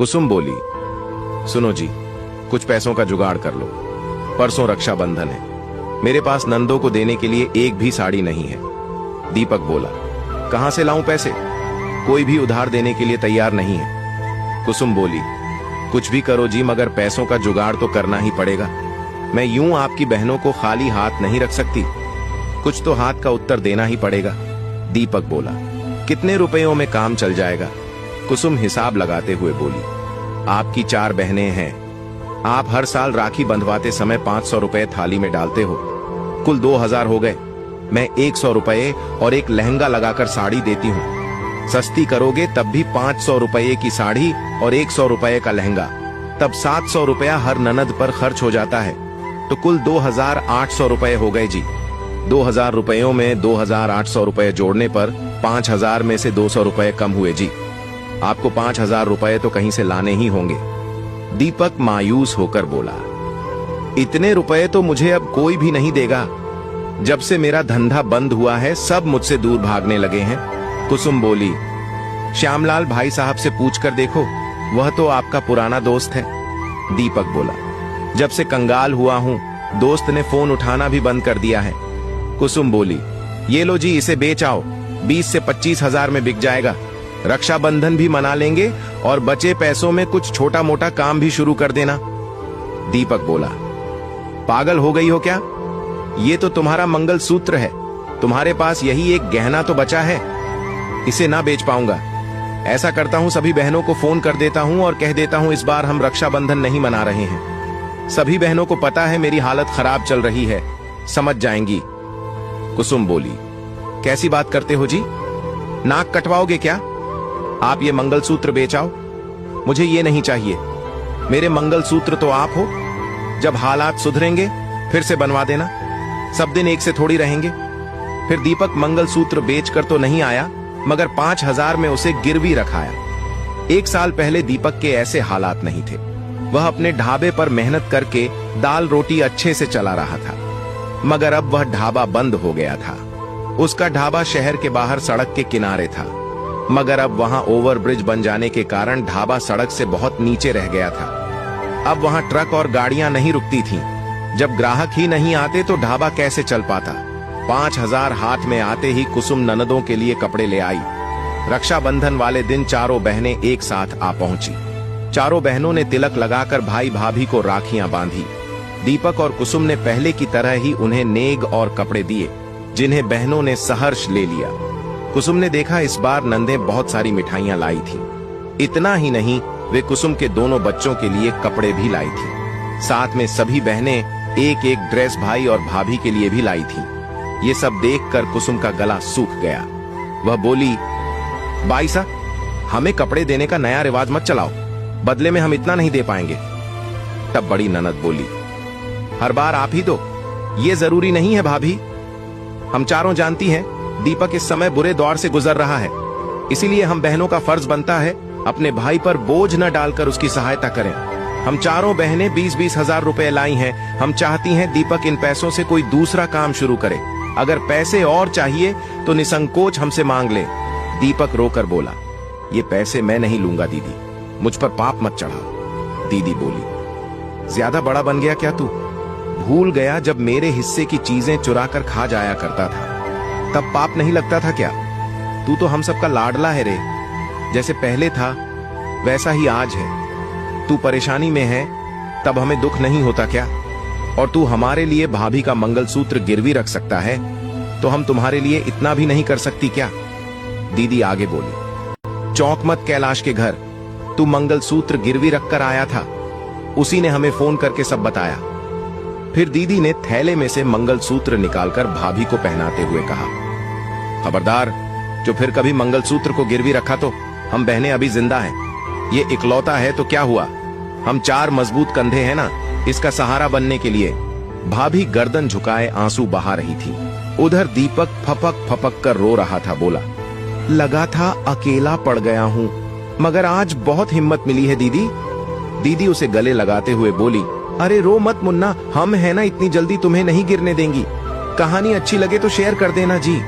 कुसुम बोली, सुनो जी, कुछ पैसों का जुगाड़ कर लो। परसों रक्षाबंधन है, मेरे पास नंदों को देने के लिए एक भी साड़ी नहीं है। दीपक बोला, कहां से लाऊं पैसे? कोई भी उधार देने के लिए तैयार नहीं है। कुसुम बोली, कुछ भी करो जी, मगर पैसों का जुगाड़ तो करना ही पड़ेगा। मैं यूं आपकी बहनों को खाली हाथ नहीं रख सकती, कुछ तो हाथ का उत्तर देना ही पड़ेगा। दीपक बोला, कितने रुपयों में काम चल जाएगा? कुसुम हिसाब लगाते हुए बोली, आपकी 4 बहनें हैं, आप हर साल राखी बंधवाते समय 500 रुपए थाली में डालते हो, कुल 2000 हो गए। मैं 100 रुपए और एक लहंगा लगाकर साड़ी देती हूँ। सस्ती करोगे तब भी 500 रुपए की साड़ी और 100 रुपए का लहंगा, तब 700 रुपया हर ननद पर खर्च हो जाता है, तो कुल 2800 रुपए हो गए जी। 2000 रुपयों में 2800 रुपए जोड़ने पर 5000 में से 200 रुपए कम हुए जी। आपको 5000 रुपए तो कहीं से लाने ही होंगे। दीपक मायूस होकर बोला, इतने रुपए तो मुझे अब कोई भी नहीं देगा। जब से मेरा धंधा बंद हुआ है सब मुझसे दूर भागने लगे हैं। कुसुम बोली, श्यामलाल भाई साहब से पूछकर देखो, वह तो आपका पुराना दोस्त है। दीपक बोला, जब से कंगाल हुआ हूं दोस्त ने फोन उठाना भी बंद कर दिया है। कुसुम बोली, ये लो जी, इसे बेच आओ, 20 से 25 हजार में बिक जाएगा। रक्षाबंधन भी मना लेंगे और बचे पैसों में कुछ छोटा मोटा काम भी शुरू कर देना। दीपक बोला, पागल हो गई हो क्या? ये तो तुम्हारा मंगलसूत्र है, तुम्हारे पास यही एक गहना तो बचा है, इसे ना बेच पाऊंगा। ऐसा करता हूं, सभी बहनों को फोन कर देता हूं और कह देता हूं इस बार हम रक्षाबंधन नहीं मना रहे हैं। सभी बहनों को पता है मेरी हालत खराब चल रही है, समझ जाएंगी। कुसुम बोली, कैसी बात करते हो जी? नाक कटवाओगे क्या? आप ये मंगलसूत्र बेच आओ, मुझे ये नहीं चाहिए। मेरे मंगलसूत्र तो आप हो, जब हालात सुधरेंगे फिर से बनवा देना, सब दिन एक से थोड़ी रहेंगे। फिर दीपक मंगलसूत्र बेचकर तो नहीं आया, मगर 5000 में उसे गिरवी रखाया। 1 साल पहले दीपक के ऐसे हालात नहीं थे। वह अपने ढाबे पर मेहनत करके दाल रोटी अच्छे से चला रहा था, मगर अब वह ढाबा बंद हो गया था। उसका ढाबा शहर के बाहर सड़क के किनारे था, मगर अब वहां ओवरब्रिज बन जाने के कारण ढाबा सड़क से बहुत नीचे रह गया था। अब वहां ट्रक और गाड़ियां नहीं रुकती थीं। जब ग्राहक ही नहीं आते तो ढाबा कैसे चल पाता? 5000 हाथ में आते ही कुसुम ननदों के लिए कपड़े ले आई। रक्षाबंधन वाले दिन चारों बहनें एक साथ आ पहुंची। चारों बहनों ने तिलक लगाकर भाई भाभी को राखियां बांधी। दीपक और कुसुम ने पहले की तरह ही उन्हें नेग और कपड़े दिए, जिन्हें बहनों ने सहर्ष ले लिया। कुसुम ने देखा इस बार नंदें बहुत सारी मिठाइयां लाई थी। इतना ही नहीं, वे कुसुम के दोनों बच्चों के लिए कपड़े भी लाई थी। साथ में सभी बहनें एक एक ड्रेस भाई और भाभी के लिए भी लाई थी। ये सब देखकर कुसुम का गला सूख गया। वह बोली, भाई साहब, हमें कपड़े देने का नया रिवाज मत चलाओ, बदले में हम इतना नहीं दे पाएंगे। तब बड़ी ननद बोली, हर बार आप ही दो, ये जरूरी नहीं है भाभी। हम चारों जानती हैं दीपक इस समय बुरे दौर से गुजर रहा है, इसीलिए हम बहनों का फर्ज बनता है अपने भाई पर बोझ न डालकर उसकी सहायता करें। हम चारों बहनें 20-20 हजार रुपए लाई हैं। हम चाहती हैं दीपक इन पैसों से कोई दूसरा काम शुरू करे। अगर पैसे और चाहिए तो निसंकोच हमसे मांग ले। दीपक रोकर बोला, ये पैसे मैं नहीं लूंगा दीदी, मुझ पर पाप मत चढ़ाओ। दीदी बोली, ज्यादा बड़ा बन गया क्या तू? भूल गया जब मेरे हिस्से की चीजें चुरा कर खा जाया करता था, तब पाप नहीं लगता था क्या? तू तो हम सबका लाडला है रे, जैसे पहले था वैसा ही आज है। तू परेशानी में है तब हमें दुख नहीं होता क्या? और तू हमारे लिए भाभी का मंगलसूत्र गिरवी रख सकता है, तो हम तुम्हारे लिए इतना भी नहीं कर सकती क्या? दीदी आगे बोली, चौंक मत कैलाश के घर, तू मंगलसूत्र गिरवी रखकर आया था, उसी ने हमें फोन करके सब बताया। फिर दीदी ने थैले में से मंगलसूत्र निकालकर भाभी को पहनाते हुए कहा, खबरदार, जो फिर कभी मंगलसूत्र को गिरवी रखा तो हम बहनें अभी जिंदा हैं। ये इकलौता है तो क्या हुआ, हम 4 मजबूत कंधे हैं ना, इसका सहारा बनने के लिए। भाभी गर्दन झुकाए आंसू बहा रही थी। उधर दीपक फपक फपक कर रो रहा था। बोला, लगा था अकेला पड़ गया हूँ, मगर आज बहुत हिम्मत मिली है दीदी। दीदी उसे गले लगाते हुए बोली, अरे रो मत मुन्ना, हम है ना, इतनी जल्दी तुम्हें नहीं गिरने देंगी। कहानी अच्छी लगे तो शेयर कर देना जी।